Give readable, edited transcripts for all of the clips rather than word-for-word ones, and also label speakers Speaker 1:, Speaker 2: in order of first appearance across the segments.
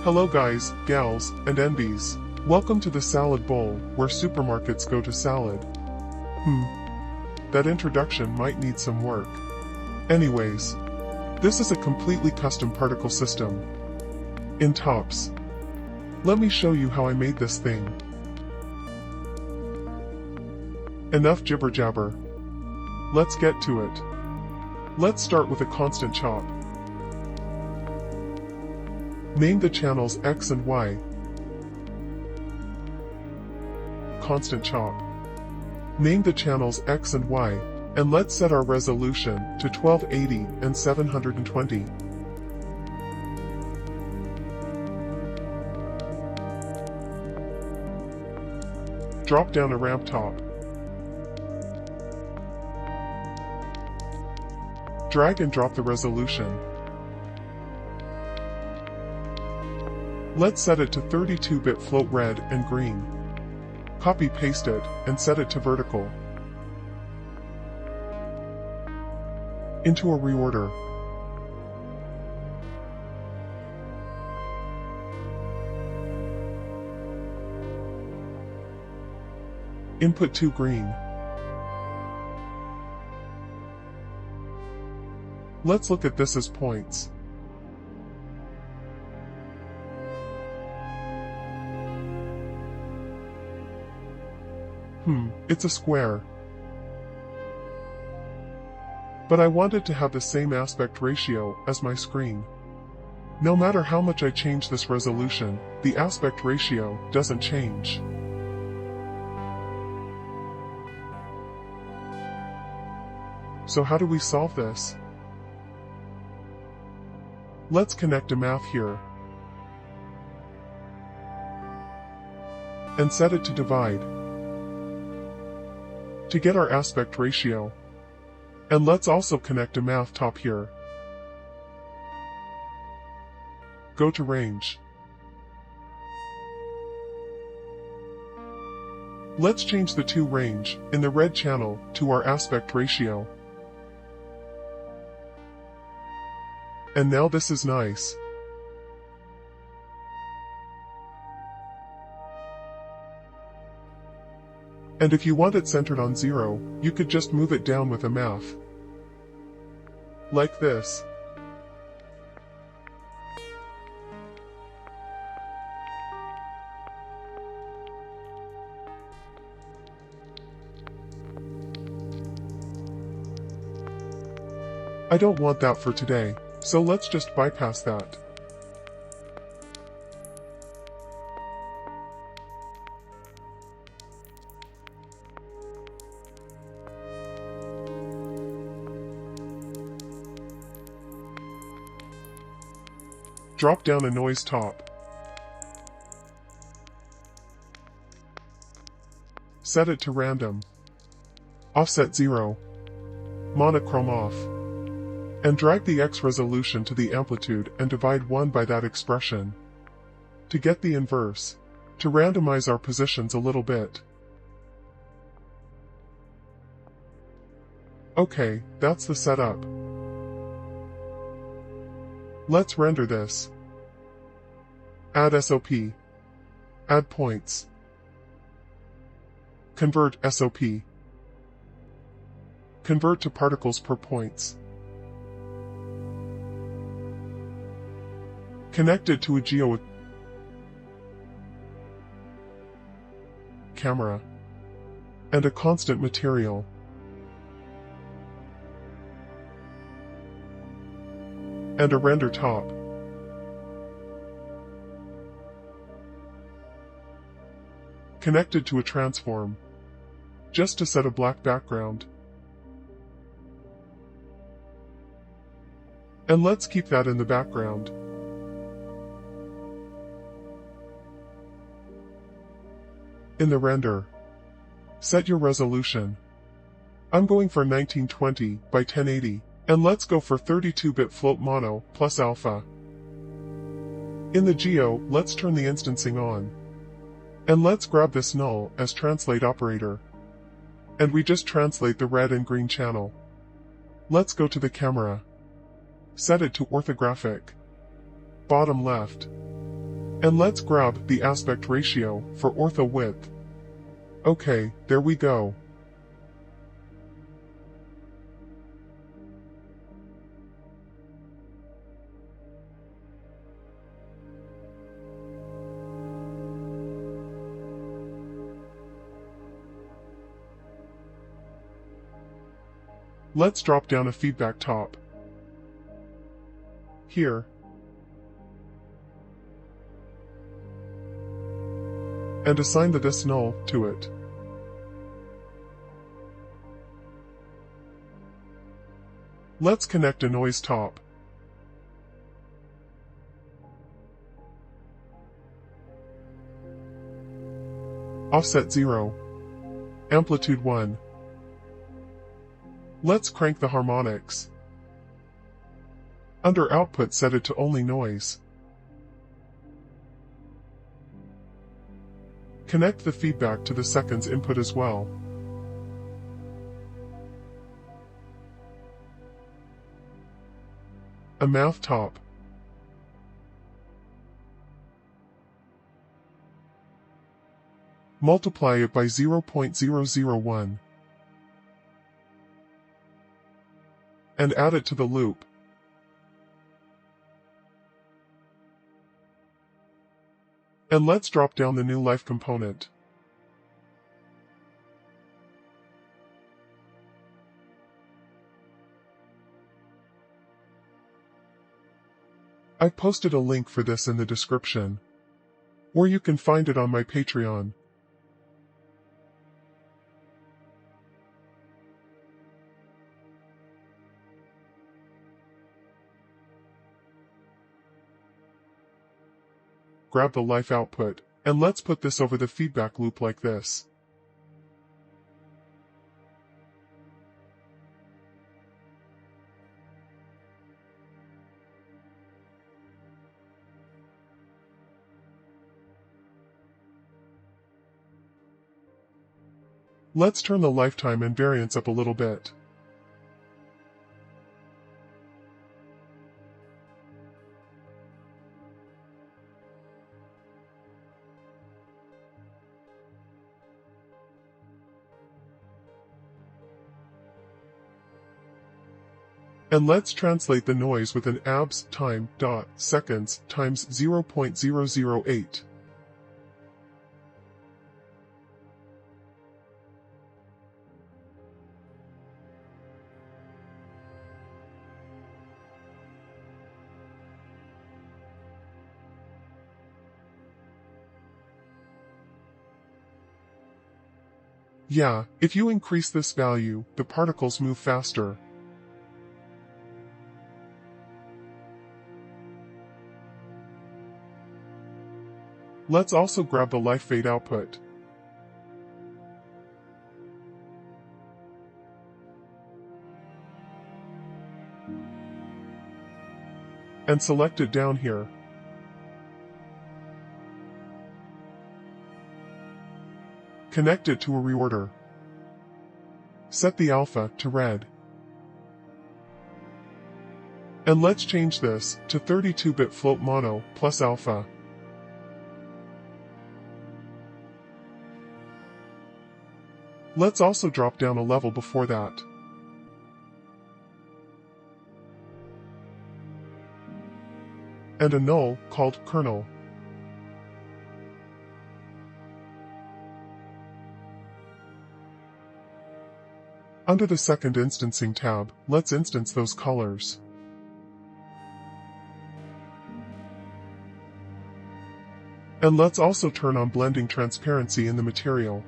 Speaker 1: Hello guys, gals, and NBs. Welcome to the salad bowl, where supermarkets go to salad. That introduction might need some work. Anyways, this is a completely custom particle system. In Tops. Let me show you how I made this thing. Enough jibber jabber. Let's get to it. Let's start with a constant chop. Name the channels X and Y. Constant chop. Name the channels X and Y, and let's set our resolution to 1280 and 720. Drop down a ramp top. Drag and drop the resolution. Let's set it to 32-bit float red and green. Copy-paste it, and set it to vertical. Into a reorder. Input 2 green. Let's look at this as points. It's a square. But I want it to have the same aspect ratio as my screen. No matter how much I change this resolution, the aspect ratio doesn't change. So how do we solve this? Let's connect a math here. And set it to divide. To get our aspect ratio. And let's also connect a math top here. Go to range. Let's change the to range in the red channel to our aspect ratio. And now this is nice. And if you want it centered on 0, you could just move it down with a math. Like this. I don't want that for today, so let's just bypass that. Drop down a noise top. Set it to random. Offset 0. Monochrome off. And drag the X resolution to the amplitude and divide 1 by that expression. To get the inverse. To randomize our positions a little bit. Okay, that's the setup. Let's render this. Add SOP. Add points. Convert SOP. Convert to particles per points. Connect it to a geo camera. And a constant material. And a render top. Connected to a transform. Just to set a black background. And let's keep that in the background. In the render. Set your resolution. I'm going for 1920 by 1080. And let's go for 32-bit float mono plus alpha. In the geo, let's turn the instancing on. And let's grab this null as translate operator. And we just translate the red and green channel. Let's go to the camera. Set it to orthographic. Bottom left. And let's grab the aspect ratio for ortho width. Okay, there we go. Let's drop down a feedback top. Here. And assign the dis null to it. Let's connect a noise top. Offset 0. Amplitude 1. Let's crank the harmonics. Under output, set it to only noise. Connect the feedback to the seconds input as well. A math top. Multiply it by 0.001. And add it to the loop. And let's drop down the new life component. I've posted a link for this in the description, or you can find it on my Patreon. Grab the life output, and let's put this over the feedback loop like this. Let's turn the lifetime and variance up a little bit. And let's translate the noise with an abs time dot seconds times 0.008. Yeah, if you increase this value, the particles move faster. Let's also grab the life fade output. And select it down here. Connect it to a reorder. Set the alpha to red. And let's change this to 32-bit float mono plus alpha. Let's also drop down a level before that. And a null called kernel. Under the second instancing tab, let's instance those colors. And let's also turn on blending transparency in the material.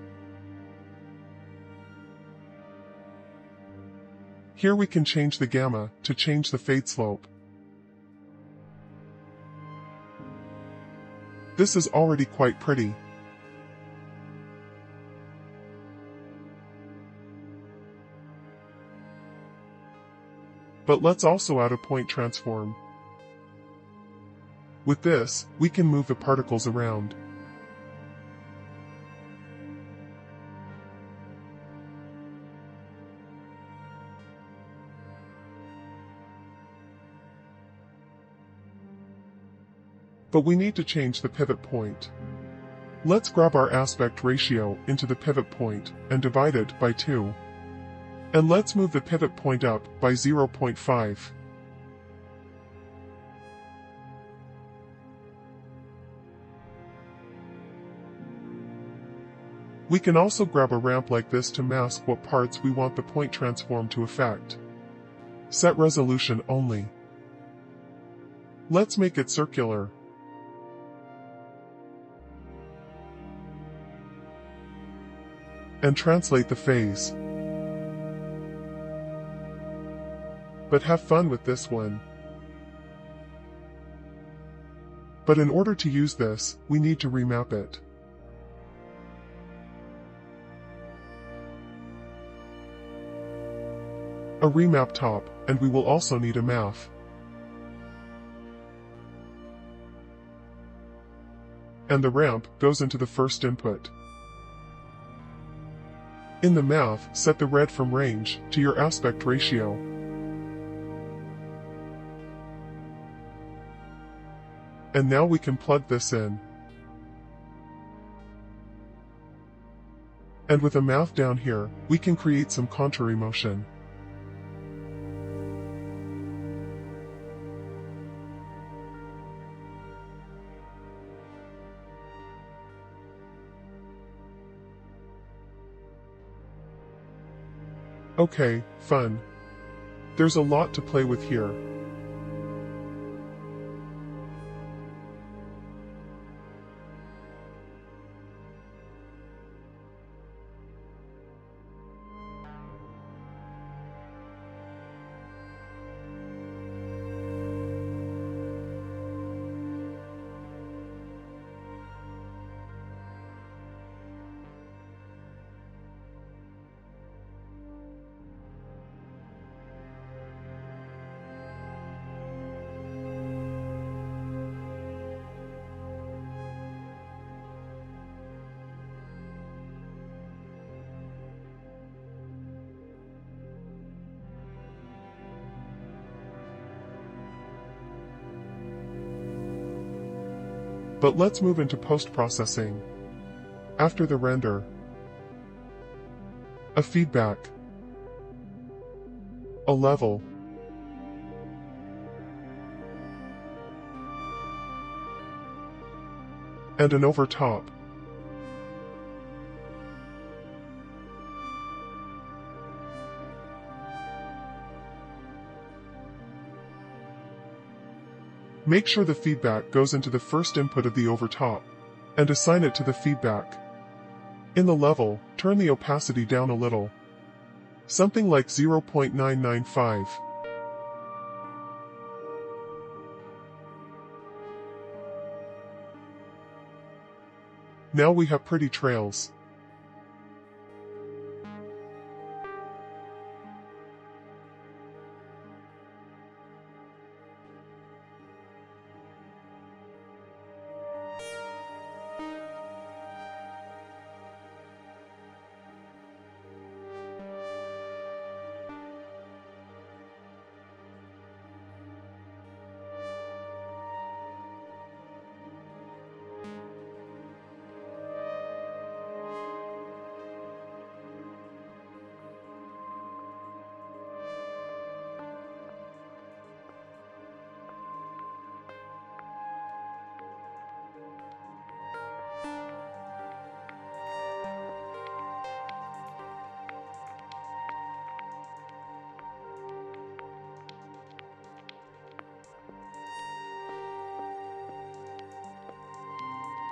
Speaker 1: Here we can change the gamma to change the fade slope. This is already quite pretty. But let's also add a point transform. With this, we can move the particles around. But we need to change the pivot point. Let's grab our aspect ratio into the pivot point and divide it by 2. And let's move the pivot point up by 0.5. We can also grab a ramp like this to mask what parts we want the point transform to affect. Set resolution only. Let's make it circular. And translate the phase. But have fun with this one. But in order to use this, we need to remap it. A remap top, and we will also need a math. And the ramp goes into the first input. In the math, set the red from range to your aspect ratio. And now we can plug this in. And with a math down here, we can create some contour motion. Okay, fun. There's a lot to play with here. But let's move into post-processing. After the render, a feedback, a level, and an overtop. Make sure the feedback goes into the first input of the overtop, and assign it to the feedback. In the level, turn the opacity down a little. Something like 0.995. Now we have pretty trails.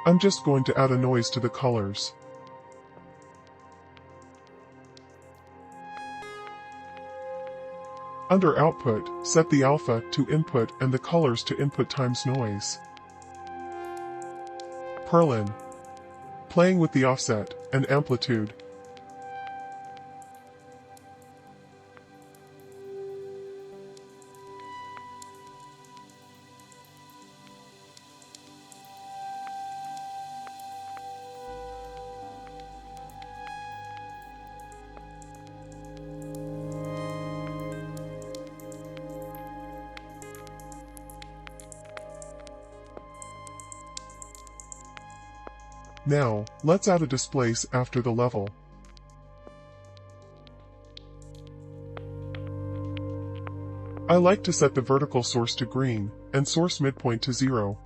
Speaker 1: I'm just going to add a noise to the colors. Under Output, set the alpha to input and the colors to input times noise. Purlin. Playing with the offset and amplitude. Now, let's add a displace after the level. I like to set the vertical source to green, and source midpoint to 0.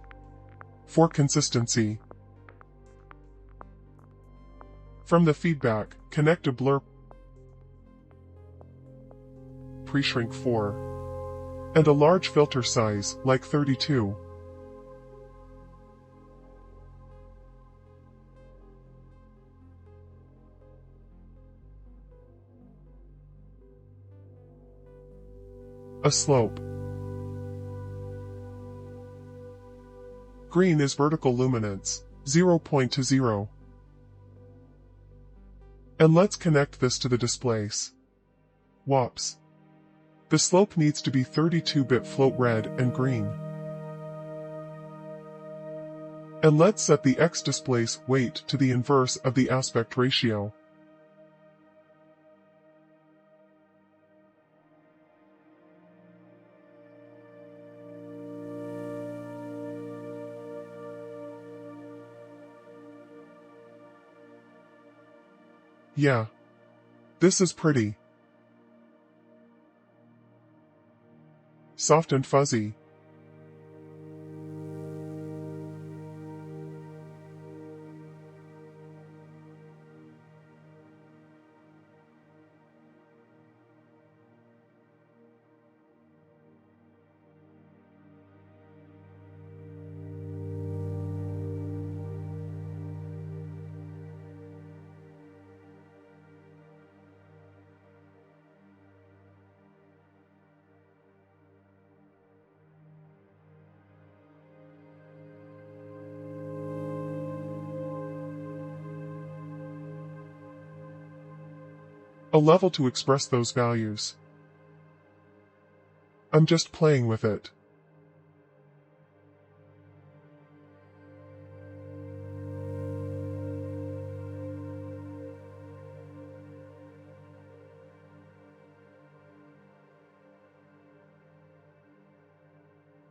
Speaker 1: For consistency. From the feedback, connect a blur pre-shrink 4. And a large filter size, like 32. A slope. Green is vertical luminance, 0 point to 0. And let's connect this to the displace. Whoops. The slope needs to be 32-bit float red and green. And let's set the X displace weight to the inverse of the aspect ratio. Yeah. This is pretty. Soft and fuzzy. A level to express those values. I'm just playing with it.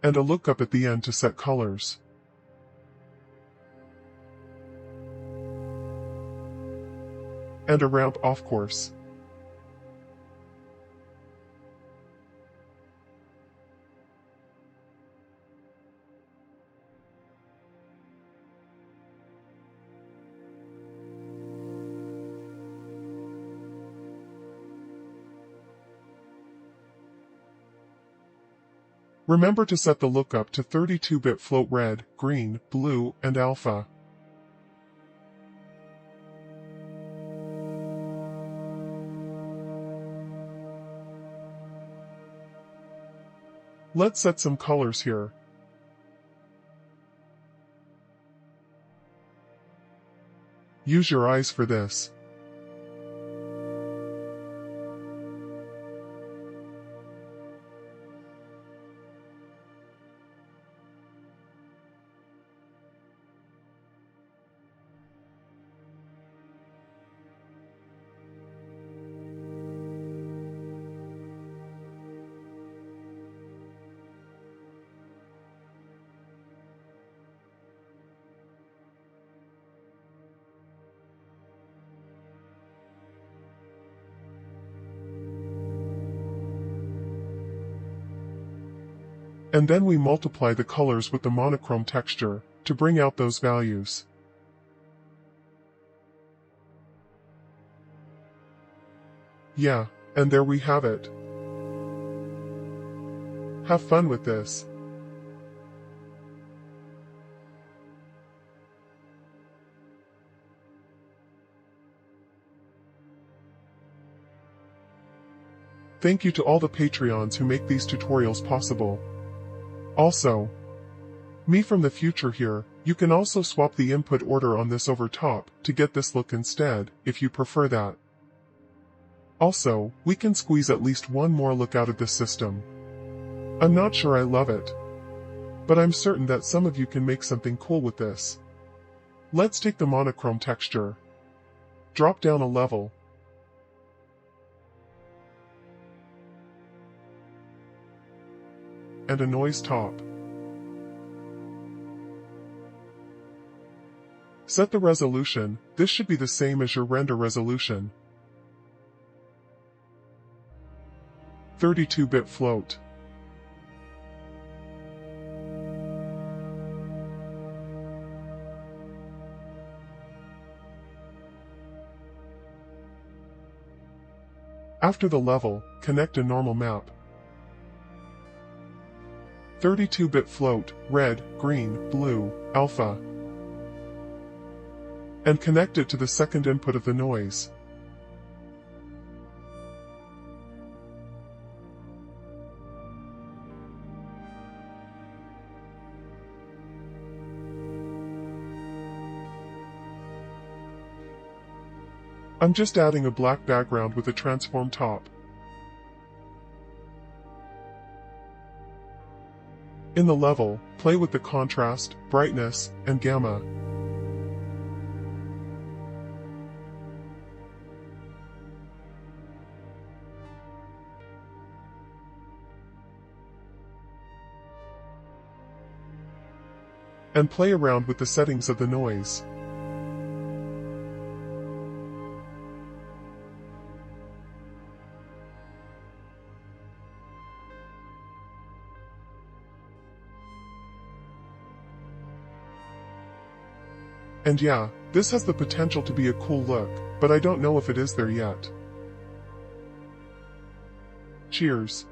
Speaker 1: And a lookup at the end to set colors. And a ramp off course. Remember to set the lookup to 32-bit float red, green, blue, and alpha. Let's set some colors here. Use your eyes for this. And then we multiply the colors with the monochrome texture, to bring out those values. Yeah, and there we have it. Have fun with this. Thank you to all the Patreons who make these tutorials possible. Also, me from the future here, you can also swap the input order on this over top, to get this look instead, if you prefer that. Also, we can squeeze at least one more look out of this system. I'm not sure I love it. But I'm certain that some of you can make something cool with this. Let's take the monochrome texture. Drop down a level. And a noise top. Set the resolution, this should be the same as your render resolution. 32-bit float. After the level, connect a normal map. 32-bit float, red, green, blue, alpha. And connect it to the second input of the noise. I'm just adding a black background with a transform top. In the level, play with the contrast, brightness, and gamma. And play around with the settings of the noise. And yeah, this has the potential to be a cool look, but I don't know if it is there yet. Cheers.